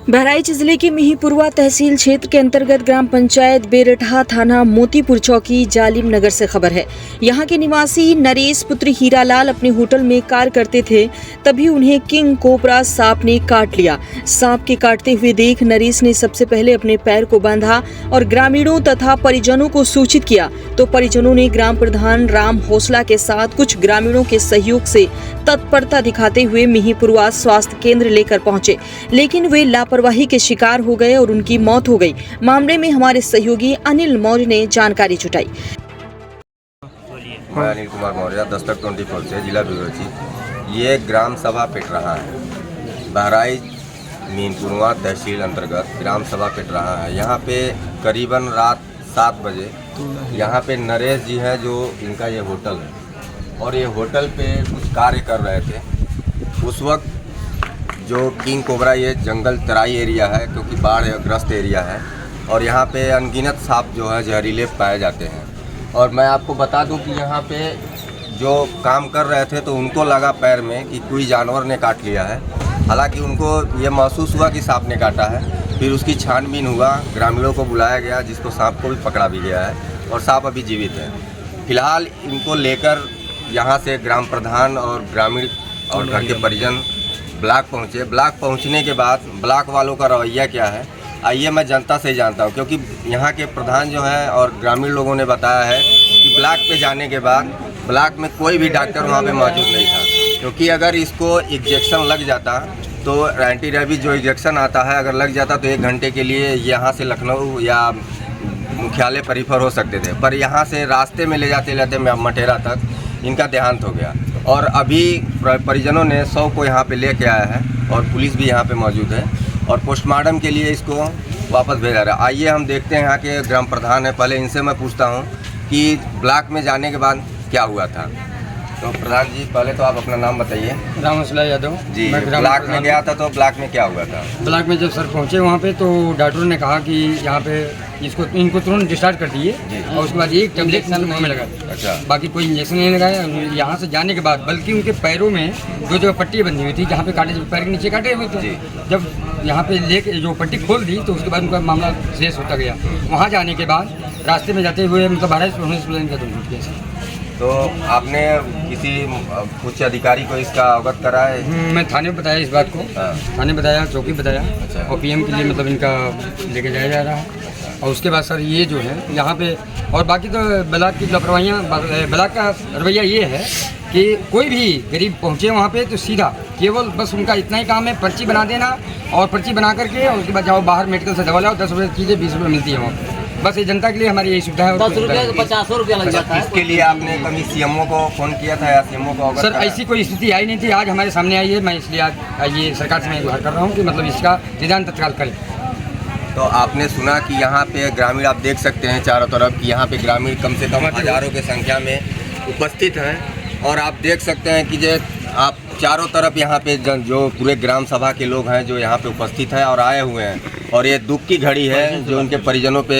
बहराइच जिले के मिहींपुरवा तहसील क्षेत्र के अंतर्गत ग्राम पंचायत बेरठा थाना मोतीपुर चौकी जालिम नगर से खबर है। यहां के निवासी नरेश पुत्र हीरालाल अपने होटल में कार्य करते थे, तभी उन्हें किंग कोबरा सांप ने काट लिया। सांप के काटते हुए देख नरेश ने सबसे पहले अपने पैर को बांधा और ग्रामीणों तथा परिजनों को सूचित किया, तो परिजनों ने ग्राम प्रधान राम हौसला के साथ कुछ ग्रामीणों के सहयोग से तत्परता दिखाते हुए मिहींपुरवा स्वास्थ्य केंद्र लेकर पहुंचे, लेकिन वे लापरवाही के शिकार हो गए और उनकी मौत हो गई। मामले में हमारे सहयोगी अनिल मौर्य ने जानकारी जुटाई। मैं अनिल कुमार मौर्य, दस्तक 24 से जिला ब्यूरो। ये ग्राम सभा पेटराहा है, बहराइच मिहींपुरवा तहसील अंतर्गत ग्राम सभा पेटराहा है। यहाँ पे करीबन रात 7 बजे यहाँ पे नरेश जी हैं, जो इनका ये होटल है, और ये होटल पे कुछ कार्य कर रहे थे। उस वक्त जो किंग कोबरा, ये जंगल तराई एरिया है क्योंकि बाढ़ ग्रस्त एरिया है, और यहाँ पे अनगिनत सांप जो है जहरीले पाए जाते हैं। और मैं आपको बता दूं कि यहाँ पे जो काम कर रहे थे तो उनको लगा पैर में कि कोई जानवर ने काट लिया है। हालांकि उनको ये महसूस हुआ कि सांप ने काटा है। फिर उसकी छानबीन हुआ, ग्रामीणों को बुलाया गया, जिसको सांप को भी पकड़ा भी गया है और सांप अभी जीवित है। फिलहाल इनको लेकर यहाँ से ग्राम प्रधान और ग्रामीण और घर के परिजन ब्लॉक पहुँचे। ब्लॉक पहुँचने के बाद ब्लॉक वालों का रवैया क्या है, आइए मैं जनता से ही जानता हूँ, क्योंकि यहाँ के प्रधान जो है और ग्रामीण लोगों ने बताया है कि ब्लॉक पे जाने के बाद ब्लॉक में कोई भी डॉक्टर वहाँ पे मौजूद नहीं था, क्योंकि अगर इसको इंजेक्शन लग जाता तो एंटी रेबीज जो इंजेक्शन आता है अगर लग जाता तो 1 घंटे के लिए यहाँ से लखनऊ या मुख्यालय परिफर हो सकते थे, पर यहाँ से रास्ते में ले जाते मटेरा तक इनका देहांत हो गया। और अभी परिजनों ने 100 को यहाँ पे लेके आया है और पुलिस भी यहाँ पे मौजूद है और पोस्टमार्टम के लिए इसको वापस भेजा रहा है। आइए हम देखते हैं यहाँ के ग्राम प्रधान है, पहले इनसे मैं पूछता हूँ कि ब्लॉक में जाने के बाद क्या हुआ था। तो प्रधान जी, पहले तो आप अपना नाम बताइए। राम हौसला यादव जी। ब्लॉक में गया था तो ब्लॉक में क्या हुआ था? ब्लॉक में जब सर पहुँचे वहाँ पे तो डॉक्टरों ने कहा कि यहाँ पे इनको तुरंत डिस्चार्ज कर दिए और उसके बाद एक टेबलेट मुँह में लगा दिया। अच्छा। बाकी कोई इंजेक्शन नहीं लगाया। यहाँ से जाने के बाद बल्कि उनके पैरों में जो जगह पट्टी बंधी हुई थी, जहाँ पे काटे पैर के नीचे काटे हुए थे, जब यहाँ पे लेके जो पट्टी खोल दी तो उसके बाद उनका मामला शेष होता गया। वहाँ जाने के बाद रास्ते में जाते हुए मतलब बहराइच तो आपने किसी उच्च अधिकारी को इसका अवगत करा है? मैं थाने में बताया इस बात को। थाने बताया, चौकी बताया। अच्छा। और पीएम के लिए मतलब इनका लेके जाया जा रहा है। और उसके बाद सर ये जो है यहाँ पे और बाकी तो ब्लॉक की लापरवाहियाँ, ब्लॉक का रवैया ये है कि कोई भी गरीब पहुँचे वहाँ पे तो सीधा केवल बस उनका इतना ही काम है, पर्ची बना देना और पर्ची बना करके और उसके बाद जाओ बाहर मेडिकल से दवा लाओ, 10 रुपये की चीज़ें 20 रुपये मिलती है वहाँ पे। बस ये जनता के लिए हमारी यही सुविधा है। 10 रुपये 50 रुपया लग जाता है। इसके लिए आपने कभी सीएमओ को फोन किया था या सीएमओ को? सर ऐसी कोई स्थिति आई नहीं थी, आज हमारे सामने आई है। मैं इसलिए आज ये सरकार से मैं गुहार कर रहा हूँ कि मतलब इसका निदान तत्काल करें। तो आपने सुना कि यहाँ पे ग्रामीण, आप देख सकते हैं चारों तरफ कि यहाँ पे ग्रामीण कम से कम हजारों की संख्या में उपस्थित हैं, और आप देख सकते हैं कि जो आप चारों तरफ यहाँ पे जो पूरे ग्राम सभा के लोग हैं जो यहाँ पे उपस्थित हैं और आए हुए हैं, और ये दुख की घड़ी है जो उनके परिजनों पे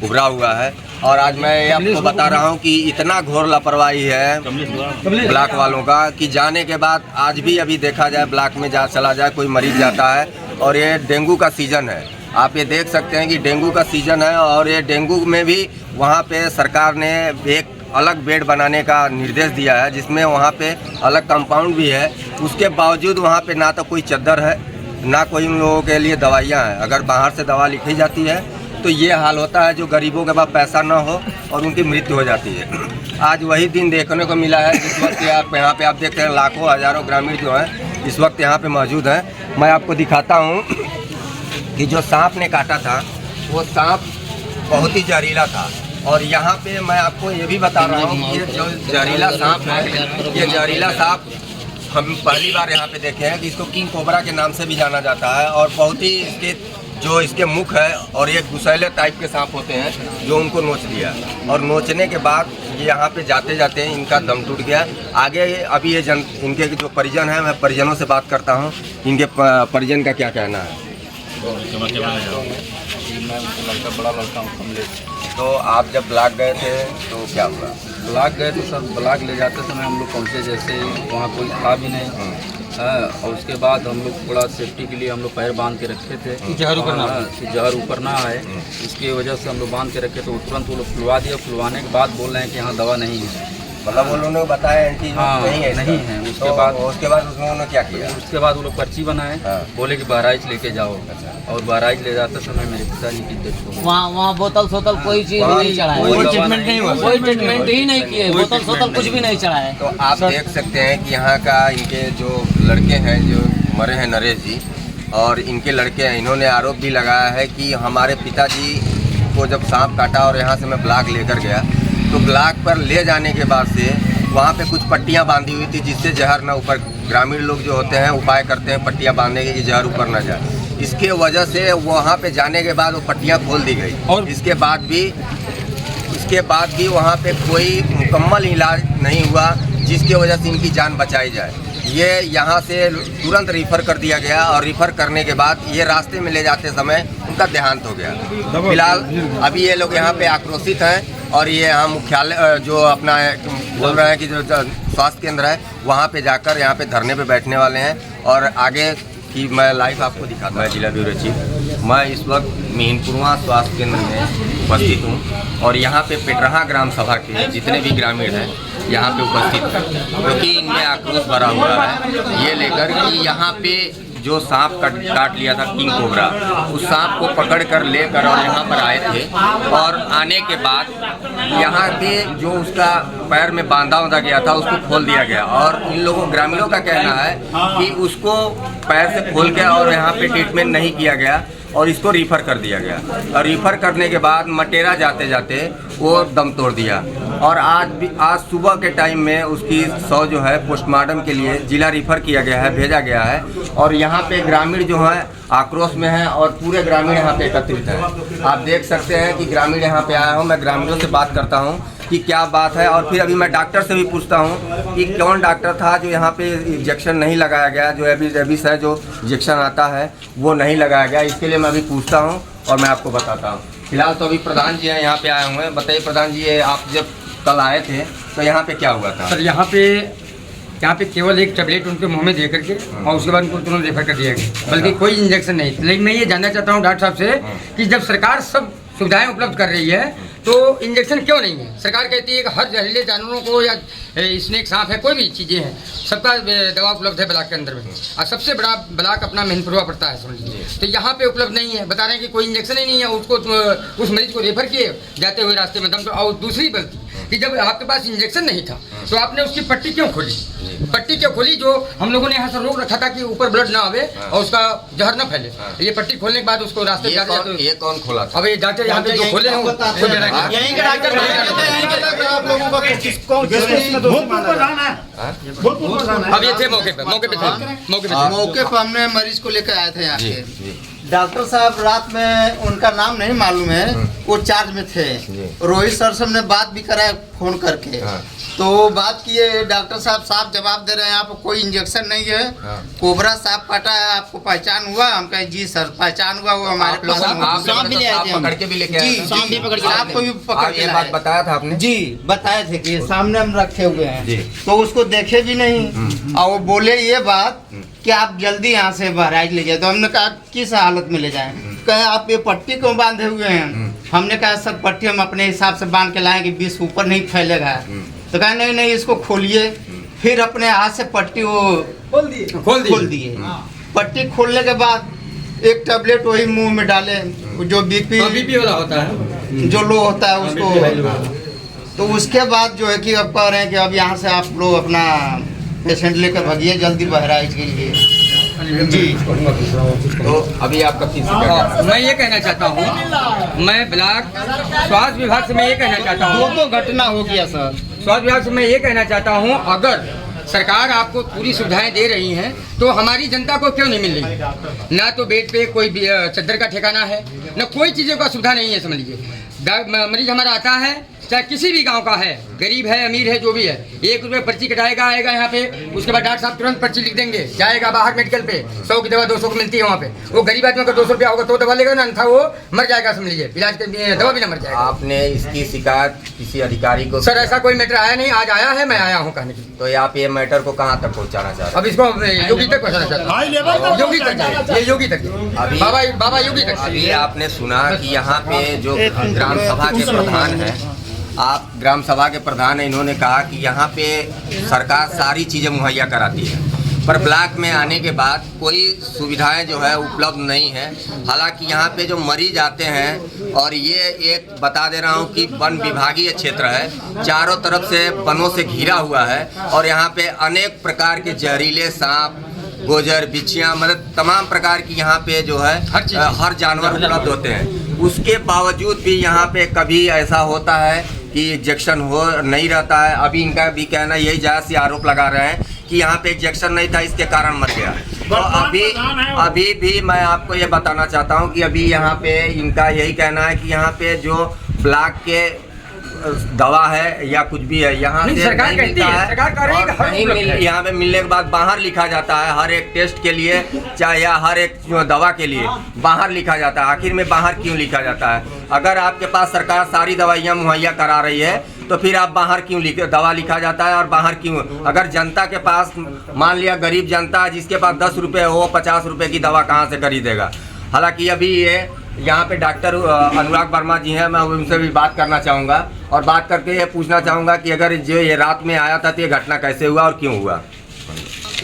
उभरा हुआ है। और आज मैं आपको बता रहा हूँ कि इतना घोर लापरवाही है ब्लॉक वालों का कि जाने के बाद आज भी अभी देखा जाए ब्लॉक में चला जाए कोई मरीज जाता है, और ये डेंगू का सीज़न है। आप ये देख सकते हैं कि डेंगू का सीज़न है, और ये डेंगू में भी वहाँ पे सरकार ने एक अलग बेड बनाने का निर्देश दिया है, जिसमें वहाँ पे अलग कंपाउंड भी है। उसके बावजूद वहाँ पे ना तो कोई चद्दर है, ना कोई उन लोगों के लिए दवाइयाँ हैं। अगर बाहर से दवा लिखी जाती है तो ये हाल होता है, जो गरीबों के पास पैसा ना हो और उनकी मृत्यु हो जाती है। आज वही दिन देखने को मिला है जिस वक्त आप यहाँ पे आप देखते हैं लाखों हजारों ग्रामीण जो हैं इस वक्त यहाँ पे मौजूद हैं। मैं आपको दिखाता हूँ कि जो सांप ने काटा था वो सांप बहुत ही जहरीला था, और यहाँ पे मैं आपको ये भी बता रहा हूँ कि ये जो जहरीला सांप है, ये जहरीला सांप हम पहली बार यहाँ पे देखे हैं कि इसको किंग कोबरा के नाम से भी जाना जाता है, और बहुत ही इसके मुख है और ये गुस्सैले टाइप के सांप होते हैं जो उनको नोच लिया, और नोचने के बाद ये यहाँ पे जाते जाते इनका दम टूट गया। आगे अभी ये इनके जो परिजन हैं, मैं परिजनों से बात करता हूँ, इनके परिजन का क्या कहना है। बड़ा लड़का हूँ कमलेश। तो आप जब ब्लॉक गए थे तो क्या हुआ? ब्लॉक गए तो सर ब्लॉक ले जाते समय हम लोग पहुँचे, जैसे वहाँ कोई था भी नहीं, और उसके बाद हम लोग थोड़ा सेफ्टी के लिए हम लोग पैर बांध के रखे थे कि जहर ऊपर ना हाँ, कि जहर ऊपर ना आए। इसकी वजह से हम लोग बांध के रखे तो तुरंत वो लोग खुलवा दिया। खुलवाने के बाद बोल रहे हैं कि यहाँ दवा नहीं है। मतलब वो लोगों ने बताया एंटी हाँ, नहीं है नहीं इसका। है। उसके बाद उन्होंने क्या किया? उसके बाद वो लोग पर्ची बनाए, हाँ। बोले कि बहराइच लेके जाओ। और बहराइच ले जाते समय मेरे पिताजी की डेथ हो गई। वहाँ बोतल सोतल कोई चीज वहाँ नहीं चढ़ा है, कोई कोई दवा ट्रीटमेंट नहीं हुआ। कोई ट्रीटमेंट ही नहीं किए, कोई बोतल सोतल ट्रीटमेंट कुछ भी नहीं चढ़ा है। तो आप देख सकते हैं कि यहाँ का इनके जो लड़के हैं जो मरे हैं नरेश जी और इनके लड़के हैं, इन्होंने आरोप भी लगाया है कि हमारे पिताजी को जब सांप काटा और यहाँ से मैं ब्लॉक लेकर गया तो ब्लॉक पर ले जाने के बाद से वहाँ पे कुछ पट्टियाँ बांधी हुई थी जिससे जहर ना ऊपर, ग्रामीण लोग जो होते हैं उपाय करते हैं पट्टियाँ बांधने के कि जहर ऊपर ना जाए। इसके वजह से वहाँ पे जाने के बाद वो पट्टियाँ खोल दी गई और इसके बाद भी वहाँ पे कोई मुकम्मल इलाज नहीं हुआ जिसकी वजह से इनकी जान बचाई जाए। ये यहाँ से तुरंत रिफ़र कर दिया गया और रिफ़र करने के बाद ये रास्ते में ले जाते समय उनका देहांत हो गया। फिलहाल अभी ये लोग यहाँ पे आक्रोशित हैं और ये यहाँ मुख्यालय जो अपना बोल रहे हैं कि जो स्वास्थ्य केंद्र है वहाँ पे जाकर यहाँ पे धरने पे बैठने वाले हैं और आगे की मैं लाइव आपको दिखाता हूँ। मैं जिला ब्यूरो चीफ, मैं इस वक्त मीनपुरवा स्वास्थ्य केंद्र में उपस्थित हूँ और यहाँ पे पेटरहा ग्राम सभा के जितने भी ग्रामीण हैं यहाँ पे उपस्थित हैं क्योंकि इनमें आक्रोश भरा हुआ है ये लेकर कि यहाँ पे जो सांप काट लिया था किंग कोबरा, उस सांप को पकड़ कर लेकर और यहाँ पर आए थे और आने के बाद यहाँ पे जो उसका पैर में बांधा गया था उसको खोल दिया गया और इन लोगों ग्रामीणों का कहना है कि उसको पैर से खोल के और यहाँ पे ट्रीटमेंट नहीं किया गया और इसको रिफ़र कर दिया गया और रिफ़र करने के बाद मटेरा जाते जाते वो दम तोड़ दिया और आज सुबह के टाइम में उसकी शव जो है पोस्टमार्टम के लिए जिला रिफ़र किया गया है, भेजा गया है और यहाँ पे ग्रामीण जो है आक्रोश में है और पूरे ग्रामीण यहाँ पे एकत्रित हैं। आप देख सकते हैं कि ग्रामीण यहाँ पे आया हूँ, मैं ग्रामीणों से बात करता हूँ कि क्या बात है और फिर अभी मैं डॉक्टर से भी पूछता हूँ कि कौन डॉक्टर था जो यहाँ पे इंजेक्शन नहीं लगाया गया, जो एबिस है जो इंजेक्शन आता है वो नहीं लगाया गया। इसके लिए मैं अभी पूछता हूँ और मैं आपको बताता हूँ। फिलहाल तो अभी प्रधान जी हैं यहाँ पे आए हुए हैं। बताइए प्रधान जी, आप जब कल आए थे तो यहाँ पे क्या हुआ था? सर यहाँ पे केवल एक टैबलेट उनके मुंह में दे करके और उसके बाद उनको तुरंत रेफर कर दिया गया, बल्कि कोई इंजेक्शन नहीं। लेकिन मैं ये जानना चाहता हूँ डॉक्टर साहब से कि जब सरकार सब सुविधाएं उपलब्ध कर रही है तो इंजेक्शन क्यों नहीं है? सरकार कहती है कि हर जहरीले जानवरों को या स्नेक सांप है कोई भी चीज़ें हैं सबका दवा उपलब्ध है ब्लॉक के अंदर में और सबसे बड़ा ब्लॉक अपना मेहनपुरवा पड़ता है समझ लीजिए। तो यहाँ पे उपलब्ध नहीं है, बता रहे हैं कि कोई इंजेक्शन ही नहीं है। उसको उस मरीज को रेफर किए जाते हुए रास्ते में दम। और दूसरी गलती कि जब आपके पास इंजेक्शन नहीं था तो आपने उसकी पट्टी क्यों खोली? पट्टी क्यों खोली? जो हम लोगों ने यहाँ से रोक रखा था कि ऊपर ब्लड ना आवे और उसका जहर ना फैले। ये पट्टी खोलने के बाद उसको रास्ते ये कौन खोला था? अब ये डॉक्टर यहाँ पे जो खोले हैं अब ये थे मौके पे हमने मरीज को लेकर आए थे यहाँ पे। डॉक्टर साहब रात में उनका नाम नहीं मालूम है, वो चार्ज में थे। रोहित सर से हमने बात भी कराया फोन करके तो बात किए, डॉक्टर साहब साफ जवाब दे रहे हैं आपको कोई इंजेक्शन नहीं है, कोबरा सांप काटा है, आपको पहचान हुआ? हम कहे जी सर पहचान हुआ, वो हमारे पास पकड़ के भी लेके आए थे? आपको भी पकड़ के ये बात बताया था आपने? जी बताए थे कि सामने हम रखे हुए हैं तो उसको देखे भी नहीं और वो बोले ये बात कि आप जल्दी यहाँ से बहराइच ले जाए। तो हमने कहा किस हालत में ले जाएं? कहे आप ये पट्टी क्यों बांधे हुए हैं? हमने कहा सर पट्टी हम अपने हिसाब से बांध के लाए कि विष ऊपर नहीं फैलेगा। तो कहा नहीं इसको खोलिए। फिर अपने हाथ से पट्टी वो खोल दिए। पट्टी खोलने के बाद एक टैबलेट वही मुंह में डाले जो बीपी वाला होता है जो लो होता है उसको। तो उसके बाद जो है कि अब कह रहे हैं कि अब यहाँ से आप लोग अपना पेशेंट लेकर भागिए जल्दी बहराइच के लिए। जी तो अभी आपका फीस मैं ये कहना चाहता हूँ, मैं ब्लॉक स्वास्थ्य विभाग से मैं ये कहना चाहता हूँ, दो घटना हो गया सर। स्वास्थ्य विभाग से मैं ये कहना चाहता हूँ अगर सरकार आपको पूरी सुविधाएं दे रही हैं तो हमारी जनता को क्यों नहीं मिल रही? ना तो बेड पे कोई चद्दर का ठिकाना है, ना कोई चीज़ों का सुविधा नहीं है। समझ लीजिए मरीज हमारा आता है चाहे किसी भी गांव का है, गरीब है अमीर है जो भी है, 1 रुपये पर्ची कटाएगा, आएगा यहाँ पे, उसके बाद डॉक्टर साहब तुरंत पर्ची लिख देंगे, जाएगा बाहर मेडिकल पे, 100 की दवा 200 को मिलती है वहाँ पे। वो गरीब आदमी का 200 रुपया होगा तो दवा लेगा ना, अन्यथा वो मर जाएगा, समझ लीजिए, इलाज के दवा भी ना मर जाएगा। आपने इसकी शिकायत किसी अधिकारी को? सर ऐसा कोई मैटर आया नहीं, आज आया है, मैं आया हूँ कहने के लिए। तो आप ये मैटर को कहाँ तक पहुँचाना चाहते हैं? अब इसको योगी तक पहुँचाना चाहता हूँ, योगी तक जाए, ये योगी तक, अभी बाबा योगी तक। अभी आपने सुना कि यहाँ पे जो ग्राम सभा के प्रधान हैं, आप ग्राम सभा के प्रधान हैं, इन्होंने कहा कि यहाँ पे सरकार सारी चीज़ें मुहैया कराती है, पर ब्लॉक में आने के बाद कोई सुविधाएं जो है उपलब्ध नहीं है। हालांकि यहाँ पे जो मरीज आते हैं, और ये एक बता दे रहा हूँ कि वन विभागीय क्षेत्र है, चारों तरफ से वनों से घिरा हुआ है, और यहाँ पे अनेक प्रकार के जहरीले सांप, गोजर, बिच्छियाँ, मतलब तमाम प्रकार की यहाँ पे जो है हर जानवर उपलब्ध होते हैं। उसके बावजूद भी यहाँ पे कभी ऐसा होता है कि इंजेक्शन हो नहीं रहता है। अभी इनका भी कहना यही जायज़ से आरोप लगा रहे हैं कि यहाँ पे इंजेक्शन नहीं था, इसके कारण मर गया। तो अभी भी मैं आपको ये बताना चाहता हूँ कि अभी यहाँ पे इनका यही कहना है कि यहाँ पे जो ब्लॉक के दवा है या कुछ भी है यहाँ से सरकार कहती है, सरकार कह रही है कि नहीं मिल, यहाँ पे मिलने के बाद बाहर लिखा जाता है, हर एक टेस्ट के लिए चाहे या हर एक दवा के लिए बाहर लिखा जाता है। आखिर में बाहर क्यों लिखा जाता है? अगर आपके पास सरकार सारी दवाइयाँ मुहैया करा रही है तो फिर आप बाहर क्यों दवा लिखा जाता है और बाहर क्यों? अगर जनता के पास, मान लिया गरीब जनता है जिसके पास 10 रुपये हो, 50 रुपये की दवा कहाँ से खरीदेगा? हालांकि अभी ये यहाँ पे डॉक्टर अनुराग वर्मा जी हैं, मैं उनसे भी बात करना चाहूँगा और बात करके ये पूछना चाहूँगा कि अगर जो ये रात में आया था तो ये घटना कैसे हुआ और क्यों हुआ?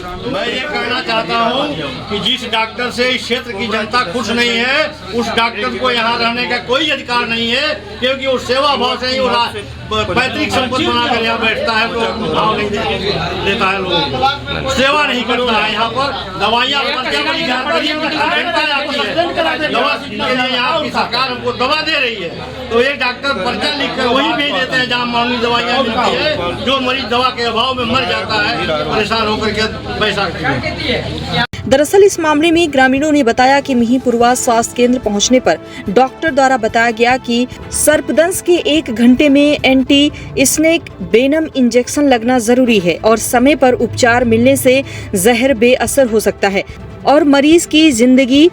मैं ये कहना चाहता हूँ कि जिस डॉक्टर से इस क्षेत्र की जनता खुश नहीं है, उस डॉक्टर को यहाँ रहने का कोई अधिकार नहीं है, क्योंकि वो सेवा भाव से ही वो पैतृक संपत्ति बनाकर यहाँ बैठता है, तो भाव नहीं देता है, लोगों को सेवा नहीं करता है। यहाँ पर दवाइयाँ दवा के लिए यहाँ की सरकार हमको दवा दे रही है, तो एक डॉक्टर पर्चा लिख कर वही भेज देते हैं जहाँ मामूली दवाइयाँ मिलती है। जो मरीज दवा के अभाव में मर जाता है, परेशान होकर के पैसा। दरअसल इस मामले में ग्रामीणों ने बताया कि मिहींपुरवा स्वास्थ्य केंद्र पहुंचने पर डॉक्टर द्वारा बताया गया कि सर्पदंश के 1 घंटे में एंटी स्नेक वेनम इंजेक्शन लगना जरूरी है और समय पर उपचार मिलने से जहर बेअसर हो सकता है और मरीज की जिंदगी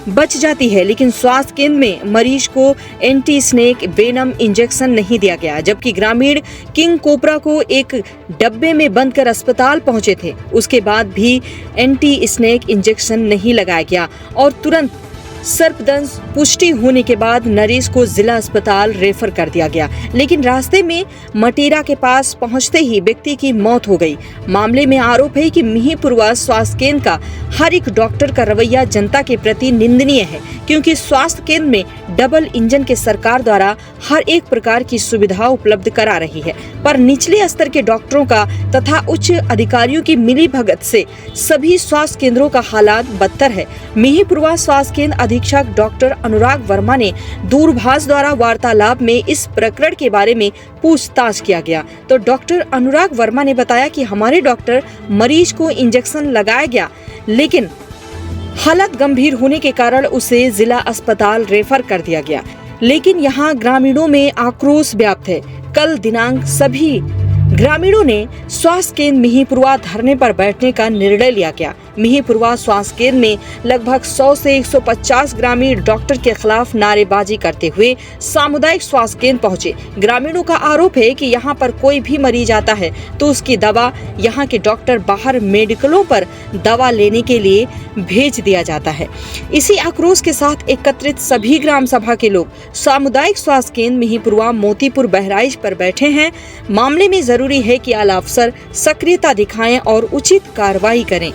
बच जाती है। लेकिन स्वास्थ्य केंद्र में मरीज को एंटी स्नेक वेनम इंजेक्शन नहीं दिया गया, जबकि ग्रामीण किंग कोबरा को एक डब्बे में बंद कर अस्पताल पहुंचे थे। उसके बाद भी एंटी स्नेक इंजेक्शन नहीं लगाया गया और तुरंत सर्पदंश पुष्टि होने के बाद नरेश को जिला अस्पताल रेफर कर दिया गया, लेकिन रास्ते में मटेरा के पास पहुंचते ही व्यक्ति की मौत हो गई। मामले में आरोप है कि मिहींपुरवा स्वास्थ्य केंद्र का हर एक डॉक्टर का रवैया जनता के प्रति निंदनीय है, क्योंकि स्वास्थ्य केंद्र में डबल इंजन के सरकार द्वारा हर एक प्रकार की सुविधा उपलब्ध करा रही है, पर निचले स्तर के डॉक्टरों का तथा उच्च अधिकारियों की मिलीभगत से सभी स्वास्थ्य केंद्रों का हालात बदतर है। मिहींपुरवा स्वास्थ्य केंद्र अधीक्षक डॉक्टर अनुराग वर्मा ने दूरभाष द्वारा वार्तालाप में इस प्रकरण के बारे में पूछताछ किया गया, तो डॉक्टर अनुराग वर्मा ने बताया कि हमारे डॉक्टर मरीज को इंजेक्शन लगाया गया, लेकिन हालत गंभीर होने के कारण उसे जिला अस्पताल रेफर कर दिया गया। लेकिन यहाँ ग्रामीणों में आक्रोश व्याप्त है। कल दिनांक सभी ग्रामीणों ने स्वास्थ्य केंद्र मिहींपुरवा धरने पर बैठने का निर्णय लिया गया। मिहींपुरवा स्वास्थ्य केंद्र में लगभग 100 से 150 ग्रामीण डॉक्टर के खिलाफ नारेबाजी करते हुए सामुदायिक स्वास्थ्य केंद्र पहुंचे। ग्रामीणों का आरोप है कि यहां पर कोई भी मरीज आता है तो उसकी दवा यहां के डॉक्टर बाहर मेडिकलों पर दवा लेने के लिए भेज दिया जाता है। इसी आक्रोश के साथ एकत्रित सभी ग्राम सभा के लोग सामुदायिक स्वास्थ्य केंद्र मिहींपुरवा मोतीपुर बहराइच पर बैठे हैं। मामले में जरूरी है कि आला अफसर सक्रियता दिखाएं और उचित कार्रवाई करें।